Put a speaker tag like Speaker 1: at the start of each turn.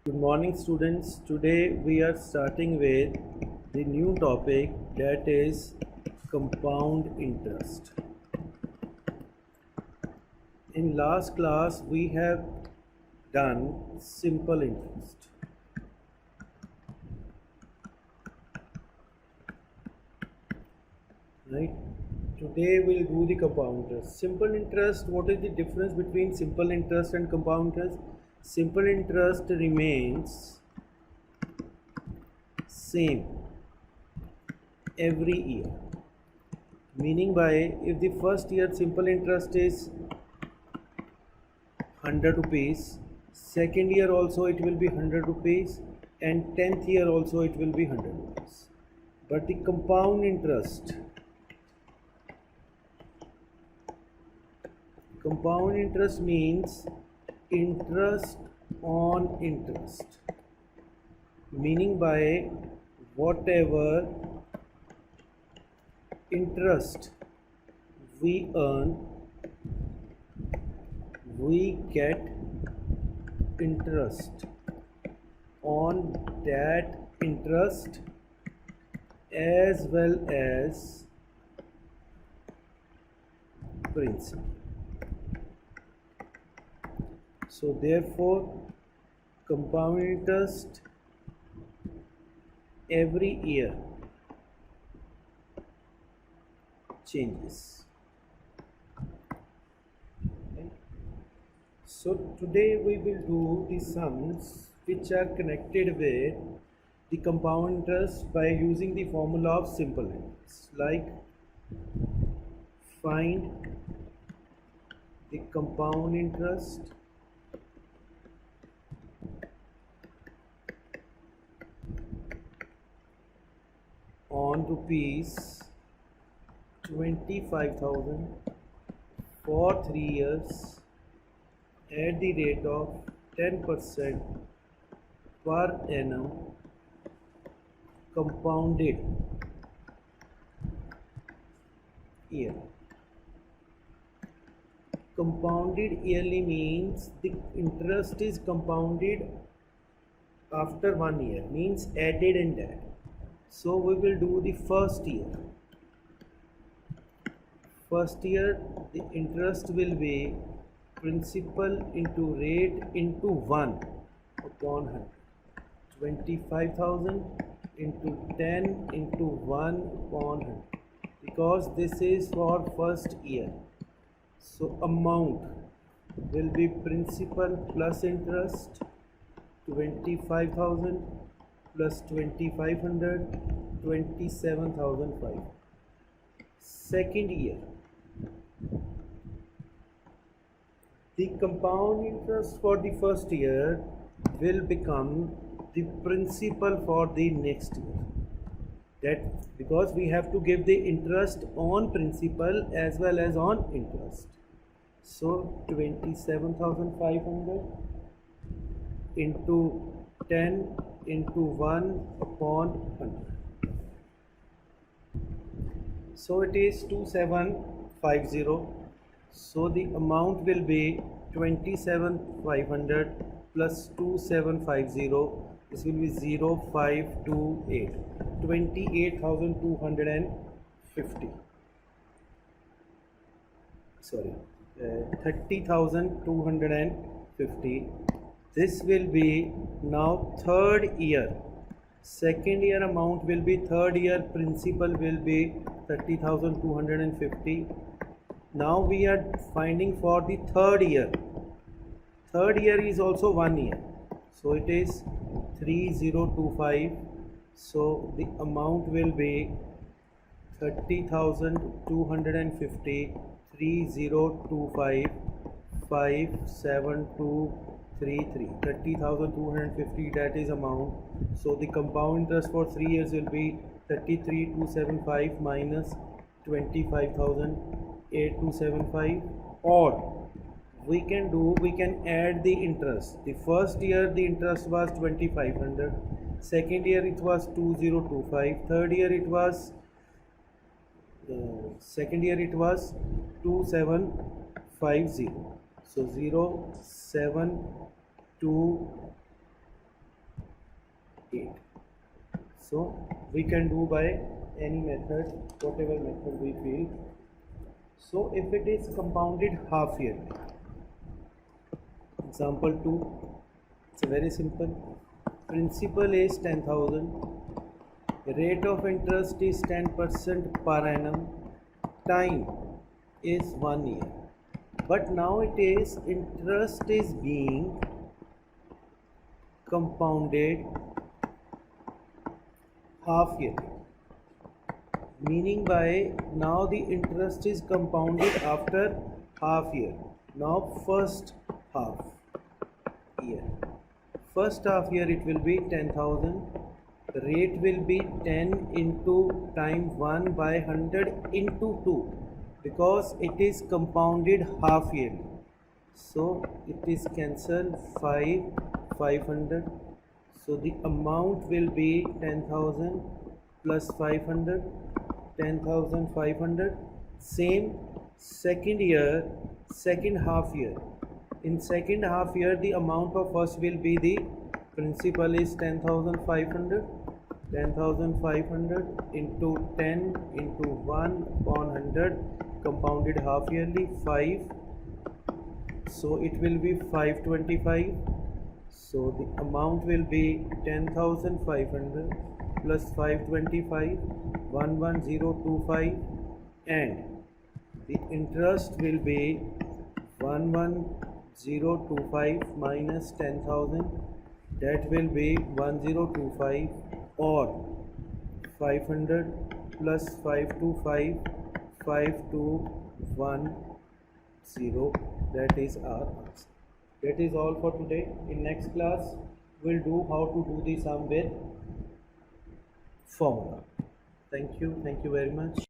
Speaker 1: Good morning, students. Today we are starting with the new topic, that is compound interest. In last class we have done simple interest, right? Today we'll do the compound interest. Simple interest, what is the difference between simple interest and compound interest? Simple interest remains same every year. Meaning by, if the first year simple interest is 100 rupees, second year also it will be 100 rupees, and 10th year also it will be 100 rupees. But the compound interest means interest on interest. Meaning by, whatever interest we earn, we get interest on that interest as well as principal. So therefore, compound interest every year changes. Okay. So today we will do the sums which are connected with the compound interest by using the formula of simple interest, like find the compound interest on rupees 25,000 for 3 years at the rate of 10% per annum compounded year. Compounded yearly means the interest is compounded after 1 year, means added and added. So we will do the first year. First year the interest will be principal into rate into 1 upon 100. 25,000 into 10 into 1 upon 100, because this is for first year. So amount will be principal plus interest, 25,000 plus 2,500, 27,500. Second year, the compound interest for the first year will become the principal for the next year. That because we have to give the interest on principal as well as on interest. So 27,500 into 10 into 1 upon 100. So it is 2750. So the amount will be 27,500 plus 2750. This will be 0528. 28,250. Sorry, 30,250. This will be now third year. Second year amount will be third year principal will be 30,250. Now we are finding for the third year. Third year is also 1 year. So it is 3025. So the amount will be 30,250, 3025, 57233. 30,250, that is amount. So the compound interest for 3 years will be 33,275 minus 25,8275. Or we can add the interest. The first year the interest was 2,500, second year it was 2025, third year it was second year it was 2750. So 072 So we can do by any method, whatever method we feel. So if it is compounded half yearly, example 2, it's very simple. Principal is 10,000, rate of interest is 10% per annum, time is 1 year, but now it is interest is being compounded half yearly, meaning by now the interest is compounded after half year. Now first half year, first half year it will be 10,000, the rate will be 10 into time 1 by 100 into 2, because it is compounded half yearly. So it is cancelled 500. So the amount will be 10,000 plus 500, 10,500. Same second year, second half year. In second half year, the amount of first will be the principal is 10,500. 10,500 into 10 into 1 upon 100, compounded half yearly 5. So it will be 525. So the amount will be 10,500 plus 525, 11025, and the interest will be 11025 minus 10,000, that will be 1025, or 500 plus 525, 5210, that is our answer. That is all for today. In next class we'll do how to do the sum with formula. Thank you very much.